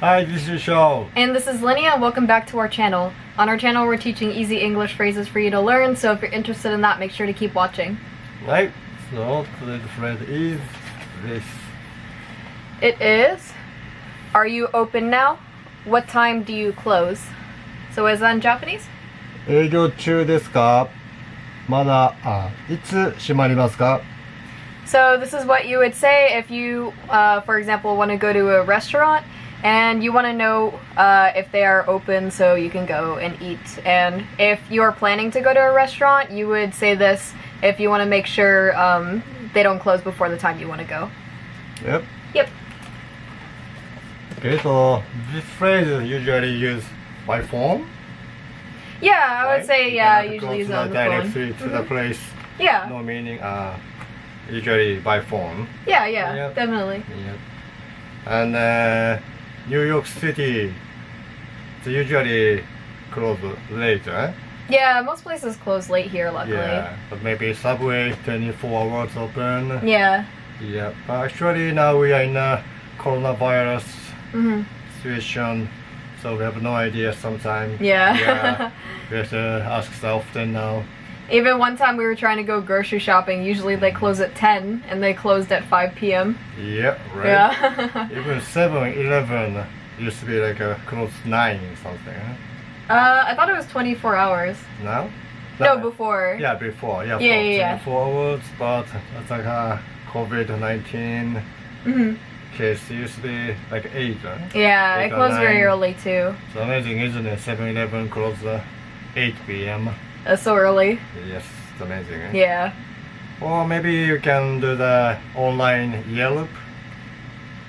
Hi, this is Show. And this is Linnea. Welcome back to our channel. On our channel, we're teaching easy English phrases for you to learn, so if you're interested in that, make sure to keep watching. Right, so today's phrase is this. It is, are you open now? What time do you close? So is that in Japanese? 営業中ですか？まだ、いつ閉まりますか？ So this is what you would say if you, for example, want to go to a restaurant and you want to know if they are open so you can go and eat. And if you are planning to go to a restaurant, you would say this if you want to make sure they don't close before the time you want to go. Yep. Yep. Okay, so this phrase is usually used by phone. Yeah, I would say, yeah, You usually use it go on the directly phone. to the place. Yeah. No meaning, usually by phone. Yeah, Yep. definitely. Yep. And New York City, it's usually close late, eh? Yeah, most places close late here, luckily. Yeah, but maybe subway 24 hours open. Yeah. Yeah, but actually now we are in a coronavirus Mm-hmm. situation, so we have no idea sometimes. Yeah. We have to ask ourselves then now. Even one time we were trying to go grocery shopping, usually they close at 10 and they closed at 5 p.m. Yeah, right. Yeah. Even 7-Eleven used to be like a close 9 something. Huh? I thought it was 24 hours. Now? No, before. Yeah, before. Yeah, Yeah. 24 hours, but it's like COVID-19 Mm-hmm. case used to be like 8. Huh? Yeah, 8 it or closed very 9. early too. So amazing, isn't it? 7-Eleven closed 8 p.m. That's so early. Yes, it's amazing. Eh? Yeah. Or maybe you can do the online Yelp.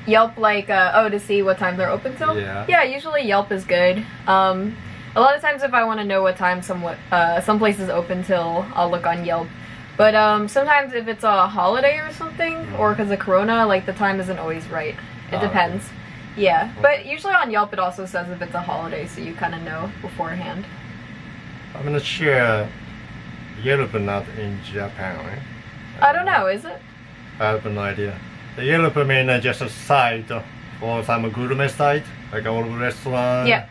Yelp, like, to see what time they're open till? Yeah. Yeah, usually Yelp is good. A lot of times if I want to know what time some place is open till, I'll look on Yelp. But sometimes if it's a holiday or something, or because of Corona, like, the time isn't always right. It depends. Okay. Yeah, but usually on Yelp it also says if it's a holiday, so you kind of know beforehand. I'm not sure Yelp not in Japan, right? I don't know, is it? I have no idea. The Yelp means just a site for some gourmet site, like a old restaurant. Yeah.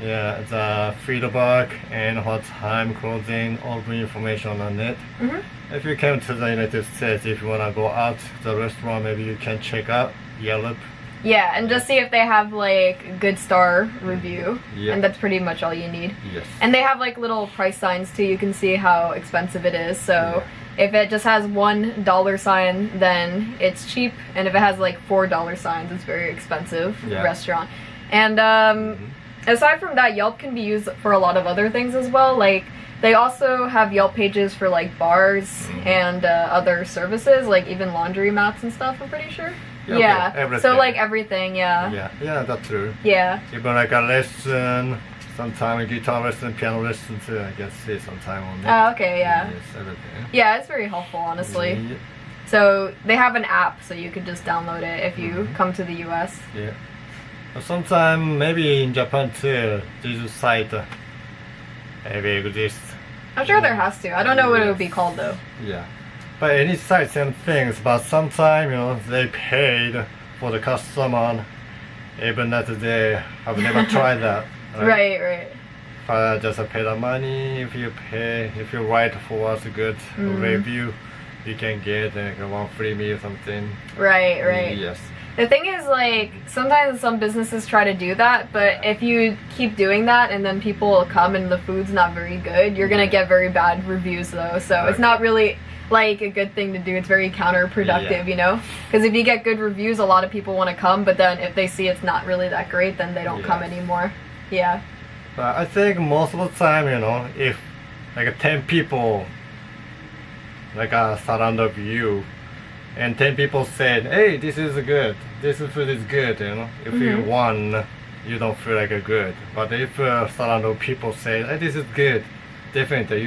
Yeah, the feedback and what time closing, all the information on it. Mm-hmm. If you came to the United States, if you want to go out to the restaurant, maybe you can check out Yelp. Yeah, and just see if they have, like, good star review. Yeah. And that's pretty much all you need. Yes. And they have, like, little price signs, too. You can see how expensive it is. So if it just has $1 sign, then it's cheap. And if it has, like, $4 signs, it's very expensive restaurant. And aside from that, Yelp can be used for a lot of other things as well. Like, they also have Yelp pages for, like, bars and other services, like even laundry mats and stuff, I'm pretty sure. Yeah, everything. So, like, everything, Yeah, that's true. Yeah. Even like a lesson, sometimes guitar lesson, piano lesson too, I can see sometime on it. Oh, okay, yeah. Yes, everything. Yeah, it's very helpful, honestly. Yeah. So, they have an app, so you could just download it if you come to the US. Yeah. Sometimes maybe in Japan too, this site maybe exists. I'm sure there has to. I don't know what it would be called, though. Yeah. But any site same things, but sometimes they paid for the customer, even that they have never tried that. Right. But just pay the money. If you write for us a good review, you can get like one free meal or something. Right. Yes. The thing is, like, sometimes some businesses try to do that, but if you keep doing that and then people come and the food's not very good, you're gonna get very bad reviews, though. So it's not really, like, a good thing to do. It's very counterproductive, you know? Because if you get good reviews, a lot of people want to come, but then if they see it's not really that great, then they don't come anymore. Yeah. But I think most of the time, if like 10 people like surround of you, and 10 people said, hey, this is good, this food is good, if you won, you don't feel like a good. But if surround of people say, hey, this is good, definitely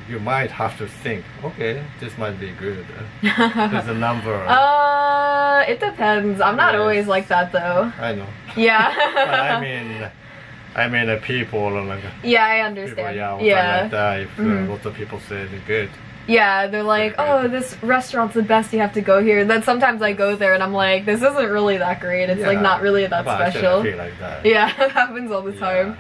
you might have to think, okay, this might be good. There's a number. It depends. I'm not always like that, though. I know. Yeah. But I mean, people like. Yeah, I understand. People, like that. If lots of people say they're good. Yeah, they're like, oh, this restaurant's the best, you have to go here. Then sometimes I go there and I'm like, this isn't really that great. It's like not really that but special. I feel like that. Yeah, it happens all the time.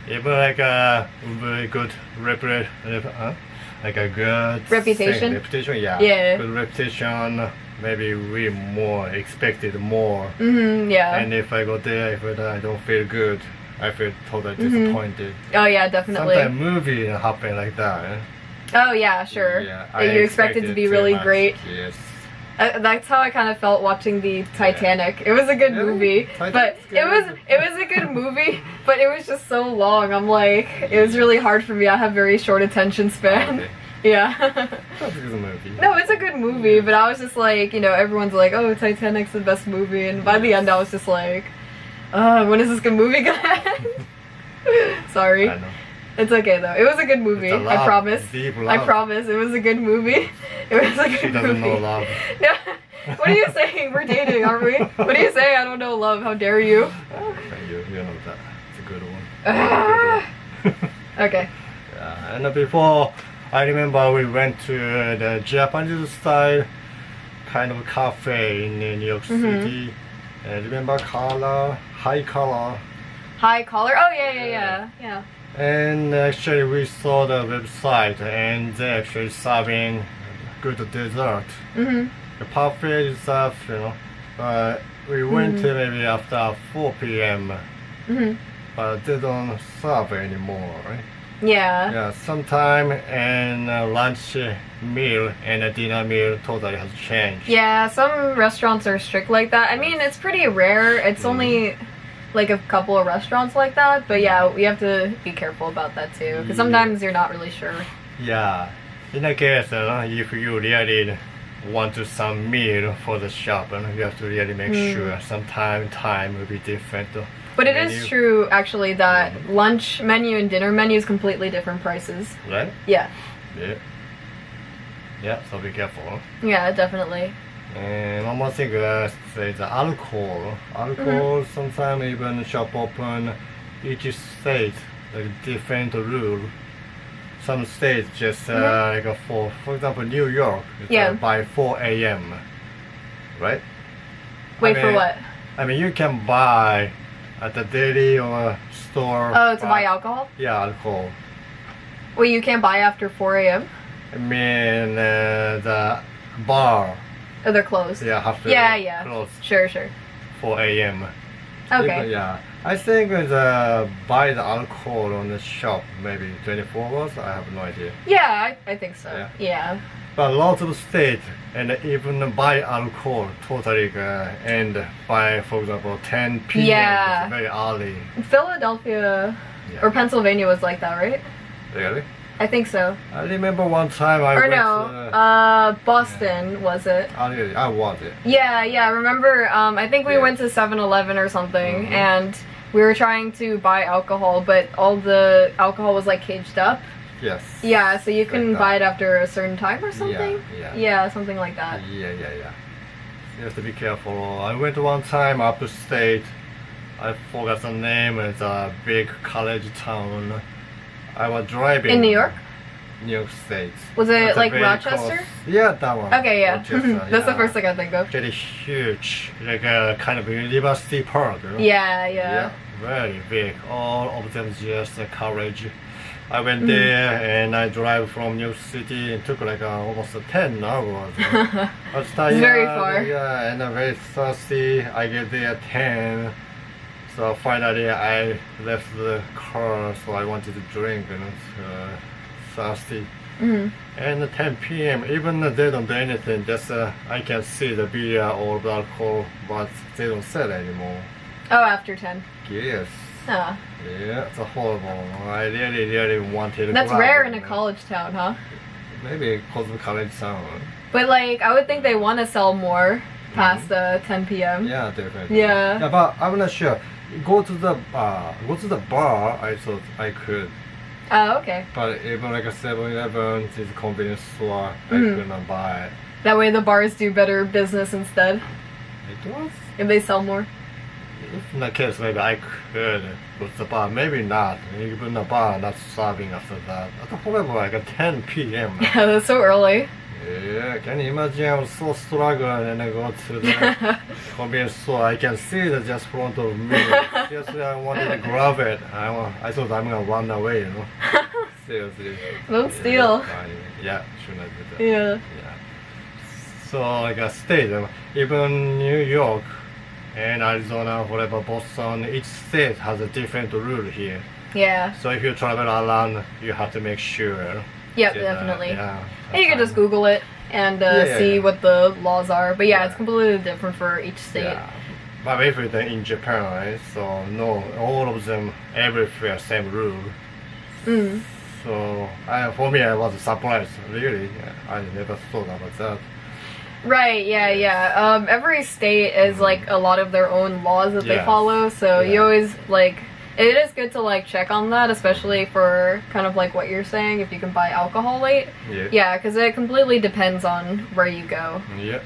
Even like a very good like a good reputation. Reputation, yeah. Yeah. Good reputation. Maybe we more expected more. Yeah. And if I go there, if I don't feel good, I feel totally disappointed. Oh yeah, definitely. Sometimes movie happen like that. Oh yeah, sure. Yeah, You expect it to be really great. Yes. That's how I kind of felt watching the Titanic. It was a good movie, but it was a good movie, but it was just so long. I'm like, it was really hard for me. I have very short attention span. Okay. Yeah. That's a good movie. No, it's a good movie, but I was just like, you know, everyone's like, oh, Titanic's the best movie, and by the end I was just like, when is this good movie gonna end? Sorry. I know. It's okay though. It was a good movie. It's a I love, promise. deep love. I promise. It was a good movie. It was a good She doesn't movie. know love. No. What are you saying? We're dating, aren't we? What are you saying? I don't know love. How dare you? You know that. It's a good one. Okay. And before, I remember we went to the Japanese style kind of cafe in New York City. Remember color, high color. High collar? Oh yeah. And actually we saw the website and they actually serving good dessert. The buffet stuff, you know. But we went to maybe after 4 p.m. But they don't serve anymore, right? Yeah. Yeah, sometime and lunch meal and a dinner meal totally has changed. Yeah, some restaurants are strict like that. I mean, it's pretty rare. It's only like a couple of restaurants like that, but yeah, we have to be careful about that too, because sometimes you're not really sure. Yeah, in that case, if you really want to some meal for the shop, you have to really make sure sometime time will be different. But it is true, actually, that lunch menu and dinner menu is completely different prices. Right? Yeah. Yeah, so be careful. Yeah, definitely. And one more thing, say the alcohol. Alcohol, sometimes even shop open, each state, like different rule. Some states just like for example, New York, it's, by 4 a.m. Right? Wait, for what? I mean, you can buy at the deli or store. Oh, to buy alcohol? Yeah, alcohol. Wait, you can't buy after 4 a.m.? I mean, the bar. Oh, they're closed. Yeah, have to close. Sure. 4 a.m. Okay. Yeah, I think buy the alcohol on the shop maybe 24 hours. I have no idea. Yeah, I think so. Yeah. But lots of states and even buy alcohol totally end by, for example, 10 p.m. Yeah. It's very early. Philadelphia or Pennsylvania was like that, right? Really? I think so. I remember one time I went Boston was it? Oh, really? I was it. Yeah. I remember, I think we went to 7-Eleven or something, and we were trying to buy alcohol, but all the alcohol was like caged up. Yes. Yeah, so you couldn't buy it after a certain time or something? Yeah, something like that. Yeah. You have to be careful. I went one time upstate. I forgot the name. It's a big college town. I was driving. In New York? New York State. Was it like Rochester? Yeah, that one. Okay, yeah. Rochester, That's the first thing I think of. Very huge, like a kind of university park. You know? Yeah. Very big. All of them just college. I went there and I drive from New York City. It took like almost 10 hours. I was tired. It's very far. Yeah, and I'm very thirsty. I get there at 10. So finally I left the car, so I wanted to drink and thirsty. And at 10 p.m. even they don't do anything, just I can see the beer or the alcohol, but they don't sell anymore. Oh, after 10. Yes. Ah. Yeah, it's a horrible. I really wanted to That's grab rare it. in a college town, huh? Maybe because of college town. But like, I would think they want to sell more past 10 p.m. Yeah, definitely. Yeah, but I'm not sure. Go to the bar. I thought I could. Oh, okay. But even like a 7-Eleven, this convenience store, I could not buy it. That way the bars do better business instead. It was? If they sell more. in that case, maybe I could with the bar, maybe not. Even the bar not serving after that. However, like at 10 p.m. Yeah, that's so early. Yeah, can you imagine? I was so struggling and I go to the convenience store. I can see that just front of me. Seriously, I wanted to grab it. I thought I'm gonna run away, you know. Seriously. Don't steal. Yeah, should not do that. Yeah. So like a state, even New York and Arizona, whatever, Boston, each state has a different rule here. Yeah. So if you travel around, you have to make sure. Yep, definitely. And you can just Google it and see what the laws are. But yeah, it's completely different for each state. Yeah. But everything in Japan, right? So no, all of them, everywhere, same rule. Mm. So for me, I was surprised. Really, I never thought about that. Right, yeah. Every state is like a lot of their own laws that they follow. So you always like. It is good to like check on that, especially for kind of like what you're saying, if you can buy alcohol late. Yeah, because it completely depends on where you go. Yeah.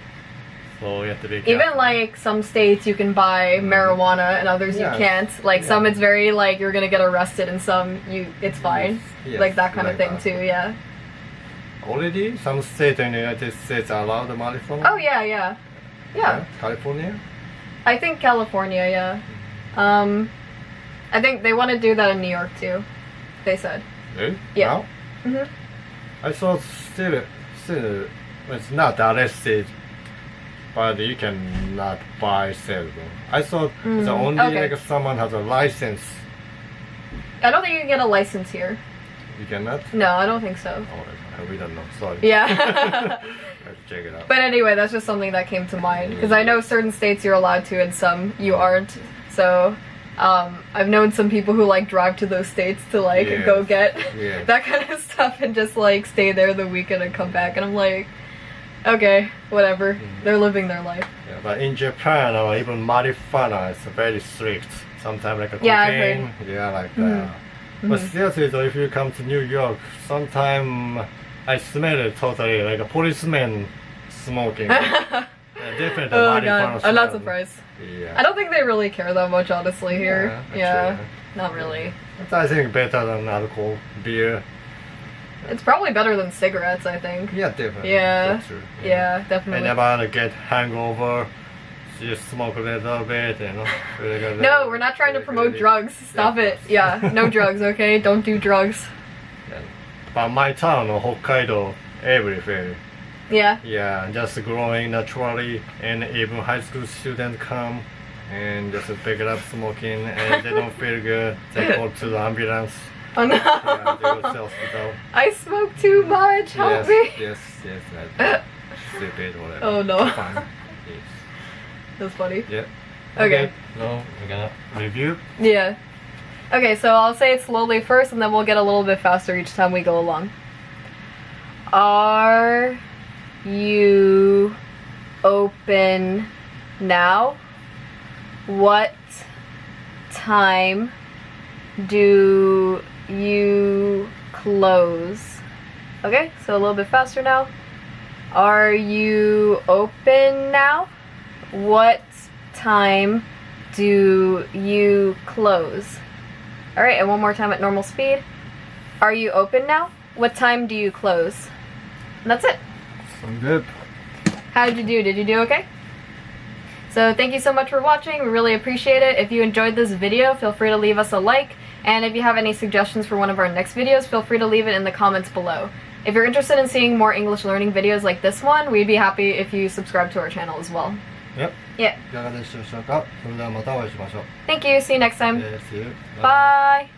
So you have to be careful. Even like some states you can buy marijuana and others you can't. Like some it's very like you're gonna get arrested and some it's fine. Yes, like that kind of thing that. too, yeah. Already? Some states in the United States allow the marijuana? Oh yeah. California? I think California, yeah. I think they want to do that in New York too. They said. Really? Yeah. Now? Mhm. I thought still it's not arrested, but you cannot buy sell. I thought it's only like if someone has a license. I don't think you can get a license here. You cannot? No, I don't think so. Oh, we don't know. Sorry. Yeah. Let's check it out. But anyway, that's just something that came to mind because I know certain states you're allowed to and some you aren't. So. I've known some people who like drive to those states to like go get that kind of stuff and just like stay there the weekend and come back, and I'm like, okay, whatever. They're living their life. Yeah, but in Japan or even marijuana is very strict. Sometimes like a cocaine, like that. But seriously though, if you come to New York, sometimes I smell it totally like a policeman smoking. Different than marijuana God, I'm not surprised. Yeah. I don't think they really care that much, honestly, here. Yeah, not really. It's, I think, better than alcohol, beer. It's probably better than cigarettes, I think. Yeah, definitely. Yeah. That's true. Yeah, definitely. I never get hangover. Just smoke a little bit, you know. No, we're not trying to promote drugs. Stop it. Yeah, no drugs, okay? Don't do drugs. But my town, Hokkaido, everywhere. Yeah. Yeah, just growing naturally, and even high school students come and just pick it up smoking, and they don't feel good. They call to the ambulance. Oh no. Yeah, they go to the hospital. I smoke too much. Help me. Yes. Like stupid, whatever. Oh no. Fun. Yes. That's funny. Yeah. Okay. So we're gonna review. Yeah. Okay, so I'll say it slowly first, and then we'll get a little bit faster each time we go along. Are you open now? What time do you close? Okay, so a little bit faster now. Are you open now? What time do you close? Alright, and one more time at normal speed. Are you open now? What time do you close? And that's it. I'm good. How did you do? Did you do okay? So thank you so much for watching. We really appreciate it. If you enjoyed this video, feel free to leave us a like. And if you have any suggestions for one of our next videos, feel free to leave it in the comments below. If you're interested in seeing more English learning videos like this one, we'd be happy if you subscribe to our channel as well. Yep. Yeah. いかがでしたでしょうか。それではまたお会いしましょう。 Thank you. See you next time. See you. Bye.